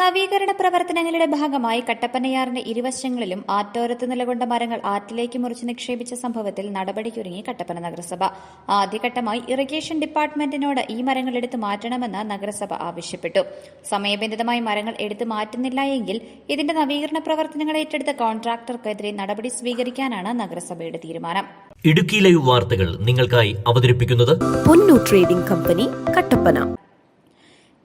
നവീകരണ പ്രവർത്തനങ്ങളുടെ ഭാഗമായി കട്ടപ്പനയാറിന്റെ ഇരുവശങ്ങളിലും ആറ്റോരത്ത് നിലകൊണ്ട മരങ്ങൾ ആറ്റിലേക്ക് മുറിച്ച് നിക്ഷേപിച്ച സംഭവത്തിൽ നടപടിക്കൊരുങ്ങി കട്ടപ്പന നഗരസഭ. ആദ്യഘട്ടമായി ഇറിഗേഷൻ ഡിപ്പാർട്ട്മെന്റിനോട് ഈ മരങ്ങൾ എടുത്തു മാറ്റണമെന്ന് നഗരസഭ ആവശ്യപ്പെട്ടു. സമയബന്ധിതമായി മരങ്ങൾ എടുത്തു മാറ്റുന്നില്ല എങ്കിൽ ഇതിന്റെ നവീകരണ പ്രവർത്തനങ്ങൾ ഏറ്റെടുത്ത കോൺട്രാക്ടർക്കെതിരെ നടപടി സ്വീകരിക്കാനാണ് നഗരസഭയുടെ തീരുമാനം. ഇടുക്കി ലൈവ് വാർത്തകൾ നിങ്ങൾക്കായി അവതരിപ്പിക്കുന്നത് പൊന്നു ട്രേഡിംഗ് കമ്പനി, കട്ടപ്പന.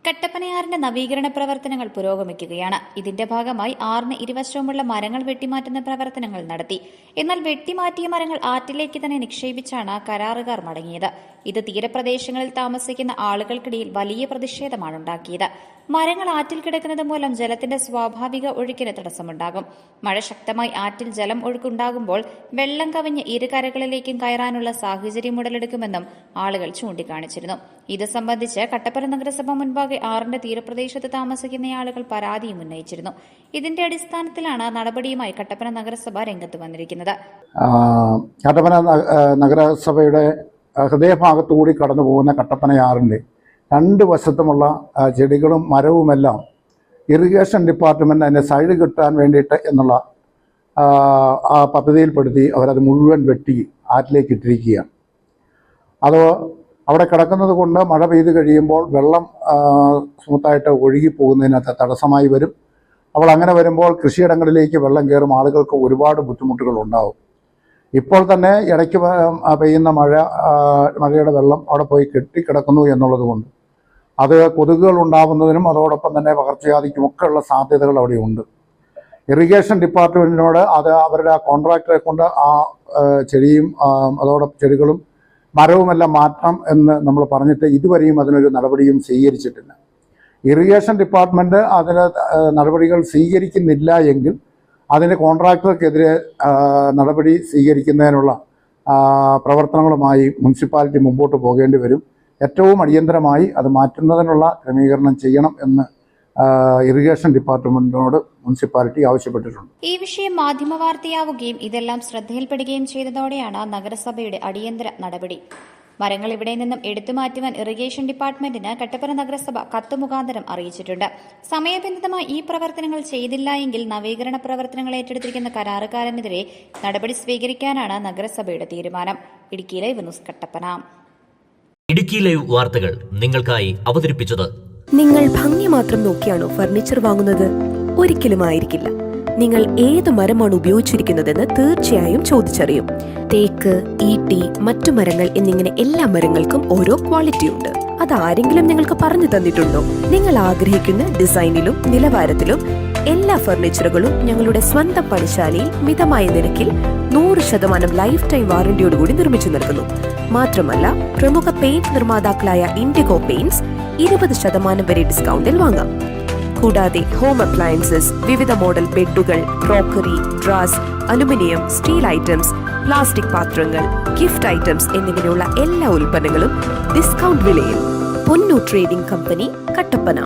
കട്ടപ്പനയാറിന്റെ നവീകരണ പ്രവർത്തനങ്ങൾ പുരോഗമിക്കുകയാണ്. ഇതിന്റെ ഭാഗമായി ആറിന് ഇരുവശവുമുള്ള മരങ്ങൾ വെട്ടിമാറ്റുന്ന പ്രവർത്തനങ്ങൾ നടത്തി. എന്നാൽ വെട്ടിമാറ്റിയ മരങ്ങൾ ആറ്റിലേക്ക് തന്നെ നിക്ഷേപിച്ചാണ് കരാറുകാർ മടങ്ങിയത്. ഇത് തീരപ്രദേശങ്ങളിൽ താമസിക്കുന്ന ആളുകൾക്കിടയിൽ വലിയ പ്രതിഷേധമാണുണ്ടാക്കിയത്. മരങ്ങൾ ആറ്റിൽ കിടക്കുന്നത് മൂലം ജലത്തിന്റെ സ്വാഭാവിക ഒഴുക്കിന് തടസ്സമുണ്ടാകും. മഴ ശക്തമായി ആറ്റിൽ ജലം ഒഴുക്കുണ്ടാകുമ്പോൾ വെള്ളം കവിഞ്ഞ് ഇരുകരകളിലേക്കും കയറാനുള്ള സാഹചര്യം ഉടലെടുക്കുമെന്നും ആളുകൾ ചൂണ്ടിക്കാണിച്ചിരുന്നു. ഇത് സംബന്ധിച്ച് കട്ടപ്പന നഗരസഭ മുൻപാകെ ആറിന്റെ തീരപ്രദേശത്ത് താമസിക്കുന്ന ആളുകൾ പരാതിയും ഉന്നയിച്ചിരുന്നു. ഇതിന്റെ അടിസ്ഥാനത്തിലാണ് നടപടിയുമായി കട്ടപ്പന നഗരസഭ രംഗത്ത് വന്നിരിക്കുന്നത്. കട്ടപ്പന നഗരസഭയുടെ ഹൃദയഭാഗത്തുകൂടി കടന്നു പോകുന്ന കട്ടപ്പനയാറിന്റെ രണ്ട് വശത്തുമുള്ള ചെടികളും മരവുമെല്ലാം ഇറിഗേഷൻ ഡിപ്പാർട്ട്മെന്റ് അതിന്റെ സൈഡ് കിട്ടാൻ വേണ്ടിയിട്ട് എന്നുള്ള ആ പദ്ധതിയിൽപ്പെടുത്തി അവരത് മുഴുവൻ വെട്ടി ആറ്റിലേക്ക് ഇട്ടിരിക്കുകയാണ്. അത് അവിടെ കിടക്കുന്നത് കൊണ്ട് മഴ പെയ്ത് കഴിയുമ്പോൾ വെള്ളം സ്മൂത്തായിട്ട് ഒഴുകിപ്പോകുന്നതിനകത്ത് തടസ്സമായി വരും. അപ്പോൾ അങ്ങനെ വരുമ്പോൾ കൃഷിയിടങ്ങളിലേക്ക് വെള്ളം കയറും, ആളുകൾക്ക് ഒരുപാട് ബുദ്ധിമുട്ടുകൾ ഉണ്ടാവും. ഇപ്പോൾ തന്നെ ഇടയ്ക്ക് പെയ്യുന്ന മഴയുടെ വെള്ളം അവിടെ പോയി കെട്ടിക്കിടക്കുന്നു എന്നുള്ളത് കൊണ്ട് അത് കൊതുകുകൾ ഉണ്ടാകുന്നതിനും അതോടൊപ്പം തന്നെ പകർച്ചവ്യാധിക്കുമൊക്കെ ഉള്ള സാധ്യതകൾ അവിടെയുണ്ട്. ഇറിഗേഷൻ ഡിപ്പാർട്ട്മെന്റിനോട് അത് അവരുടെ കോൺട്രാക്ടറെ കൊണ്ട് ആ ചെടിയും അതോടൊപ്പം ചെടികളും മരവുമെല്ലാം മാറ്റണം എന്ന് നമ്മൾ പറഞ്ഞിട്ട് ഇതുവരെയും അതിനൊരു നടപടിയും സ്വീകരിച്ചിട്ടില്ല. ഇറിഗേഷൻ ഡിപ്പാർട്ട്മെന്റ് അതിന് നടപടികൾ സ്വീകരിക്കുന്നില്ല എങ്കിൽ അതിന് കോൺട്രാക്ടർക്കെതിരെ നടപടി സ്വീകരിക്കുന്നതിനുള്ള പ്രവർത്തനങ്ങളുമായി മുനിസിപ്പാലിറ്റി മുമ്പോട്ട് പോകേണ്ടി വരും. ഏറ്റവും അടിയന്തരമായി അത് മാറ്റുന്നതിനുള്ള ക്രമീകരണം ചെയ്യണം എന്ന് ഇറിഗേഷൻ ഡിപ്പാർട്ട്മെന്റിനോട് മുനിസിപ്പാലിറ്റി ആവശ്യപ്പെട്ടിട്ടുണ്ട്. ഈ വിഷയം മാധ്യമവാർത്തയാവുകയും ഇതെല്ലാം ശ്രദ്ധയിൽപ്പെടുകയും ചെയ്തതോടെയാണ് നഗരസഭയുടെ അടിയന്തര നടപടി. മരങ്ങൾ ഇവിടെ നിന്നും എടുത്തുമാറ്റുവാൻ ഇറിഗേഷൻ ഡിപ്പാർട്ട്മെന്റിന് കട്ടപ്പന നഗരസഭ കത്ത് മുഖാന്തരം അറിയിച്ചിട്ടുണ്ട്. സമയബന്ധിതമായി ഈ പ്രവർത്തനങ്ങൾ ചെയ്തില്ല എങ്കിൽ നവീകരണ പ്രവർത്തനങ്ങൾ ഏറ്റെടുത്തിരിക്കുന്ന കരാറുകാരനെതിരെ നടപടി സ്വീകരിക്കാനാണ് നഗരസഭയുടെ തീരുമാനം. Idukki live news, Kattappana. Idukki live വാർത്തകൾ നിങ്ങൾക്കായി അവതരിപ്പിച്ചത്. നിങ്ങൾ ഭംഗി മാത്രം നോക്കിയാണോ ഫർണിച്ചർ വാങ്ങുന്നത്? ഒരിക്കലും ആയിരിക്കില്ല. നിങ്ങൾ ഏത് മരമാണ് ഉപയോഗിച്ചിരിക്കുന്നതെന്ന് തീർച്ചയായും ചോദിച്ചറിയും. തേക്ക്, ഈട്ടി, മറ്റു മരങ്ങൾ എന്നിങ്ങനെ എല്ലാ മരങ്ങൾക്കും ഓരോ ക്വാളിറ്റി ഉണ്ട്. അതാരെങ്കിലും നിങ്ങൾക്ക് പറഞ്ഞു തന്നിട്ടുണ്ടോ? നിങ്ങൾ ആഗ്രഹിക്കുന്ന ഡിസൈനിലും നിലവാരത്തിലും എല്ലാ ഫർണിച്ചറുകളും ഞങ്ങളുടെ സ്വന്തം പണിശാലയിൽ മിതമായ നിരക്കിൽ 100% ലൈഫ് ടൈം വാറന്റിയോടുകൂടി നിർമ്മിച്ചു നൽകുന്നു. മാത്രമല്ല, പ്രമുഖ പെയിന്റ് നിർമ്മാതാക്കളായ ഇൻഡിഗോ പെയിന്റ്സ് 20% വരെ ഡിസ്കൗണ്ടിൽ വാങ്ങാം. കൂടാതെ ഹോം അപ്ലയൻസസ്, വിവിധ മോഡൽ ബെഡുകൾ, crockery, drawers, aluminium, steel items, plastic പാത്രങ്ങൾ, ഗിഫ്റ്റ് ഐറ്റംസ് എന്നിങ്ങനെയുള്ള എല്ലാ ഉൽപ്പന്നങ്ങളും ഡിസ്കൗണ്ട് വിലയിൽ. പൊന്നു ട്രേഡിംഗ് കമ്പനി, കട്ടപ്പന.